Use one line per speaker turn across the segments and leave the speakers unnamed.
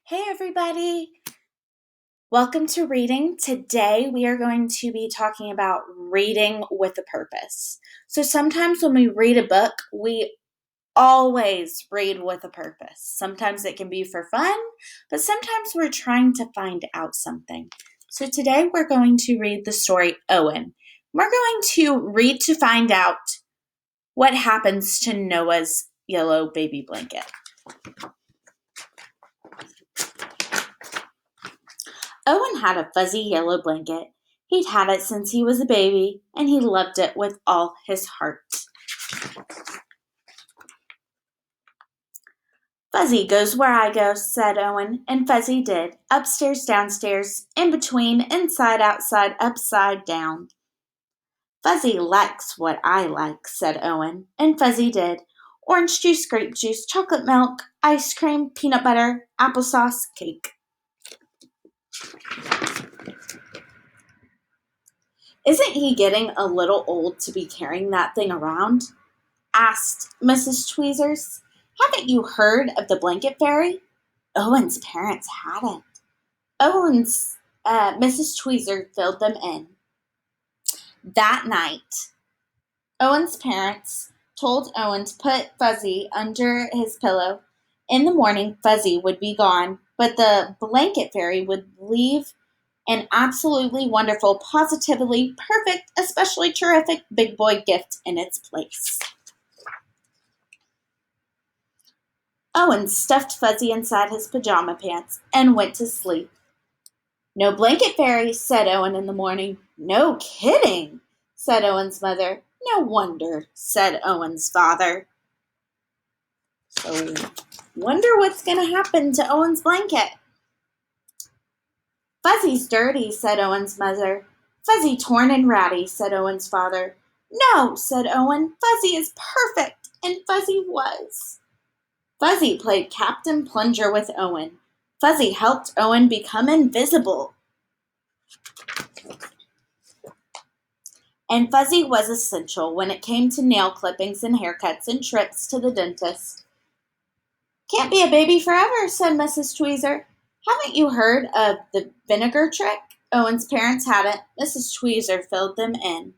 Hey everybody! Welcome to reading. Today we are going to be talking about reading with a purpose. So sometimes when we read a book, we always read with a purpose. Sometimes it can be for fun, but sometimes we're trying to find out something. So today we're going to read the story Owen. We're going to read to find out what happens to Noah's yellow baby blanket. Owen had a fuzzy yellow blanket. He'd had it since he was a baby, and he loved it with all his heart. Fuzzy goes where I go, said Owen, and Fuzzy did. Upstairs, downstairs, in between, inside, outside, upside down. Fuzzy likes what I like, said Owen, and Fuzzy did. Orange juice, grape juice, chocolate milk, ice cream, peanut butter, applesauce, cake. Isn't he getting a little old to be carrying that thing around? Asked Mrs. Tweezers. Haven't you heard of the blanket fairy? Owen's parents hadn't. Mrs. Tweezer filled them in. That night, Owen's parents told Owen to put Fuzzy under his pillow. In the morning, Fuzzy would be gone, but the blanket fairy would leave an absolutely wonderful, positively perfect, especially terrific big boy gift in its place. Owen stuffed Fuzzy inside his pajama pants and went to sleep. No blanket fairy, said Owen in the morning. No kidding, said Owen's mother. No wonder, said Owen's father. So, wonder what's going to happen to Owen's blanket. Fuzzy's dirty, said Owen's mother. Fuzzy torn and ratty, said Owen's father. No, said Owen. Fuzzy is perfect, and Fuzzy was. Fuzzy played Captain Plunger with Owen. Fuzzy helped Owen become invisible. And Fuzzy was essential when it came to nail clippings and haircuts and trips to the dentist. Can't be a baby forever, said Mrs. Tweezer. Haven't you heard of the vinegar trick? Owen's parents hadn't. Mrs. Tweezer filled them in.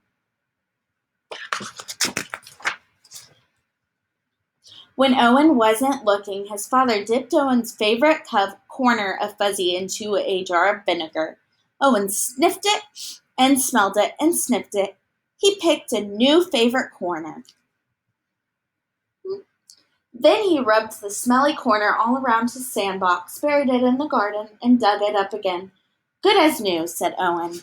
When Owen wasn't looking, his father dipped Owen's favorite corner of Fuzzy into a jar of vinegar. Owen sniffed it and smelled it and sniffed it. He picked a new favorite corner. Then he rubbed the smelly corner all around his sandbox, buried it in the garden, and dug it up again. Good as new, said Owen.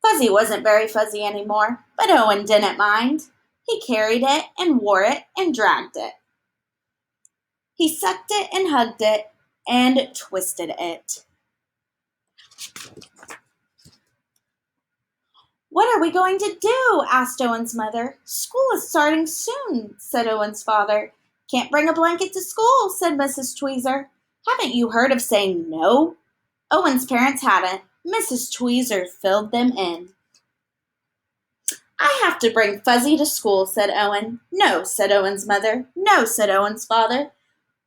Fuzzy wasn't very fuzzy anymore, but Owen didn't mind. He carried it and wore it and dragged it. He sucked it and hugged it and twisted it. What are we going to do? Asked Owen's mother. School is starting soon, said Owen's father. Can't bring a blanket to school, said Mrs. Tweezer. Haven't you heard of saying no? Owen's parents hadn't. Mrs. Tweezer filled them in. I have to bring Fuzzy to school, said Owen. No, said Owen's mother. No, said Owen's father.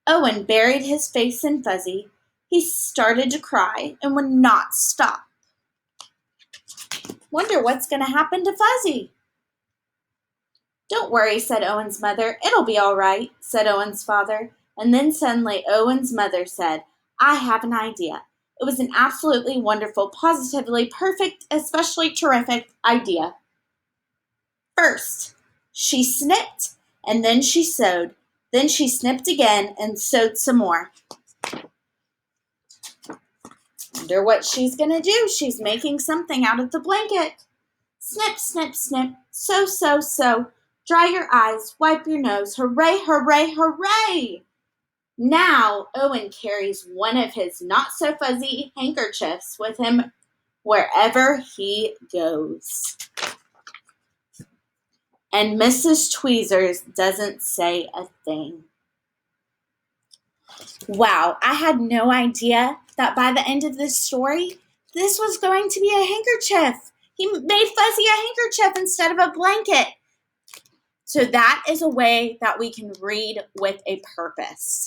Owen buried his face in Fuzzy. He started to cry and would not stop. Wonder what's going to happen to Fuzzy. Don't worry, said Owen's mother. It'll be all right, said Owen's father. And then suddenly Owen's mother said, I have an idea. It was an absolutely wonderful, positively perfect, especially terrific idea. First, she snipped, and then she sewed. Then she snipped again and sewed some more. Wonder what she's going to do. She's making something out of the blanket. Snip, snip, snip. Sew, sew, sew. Dry your eyes. Wipe your nose. Hooray, hooray, hooray! Now, Owen carries one of his not-so-fuzzy handkerchiefs with him wherever he goes. And Mrs. Tweezers doesn't say a thing. Wow, I had no idea that by the end of this story, this was going to be a handkerchief. He made Fuzzy a handkerchief instead of a blanket. So that is a way that we can read with a purpose.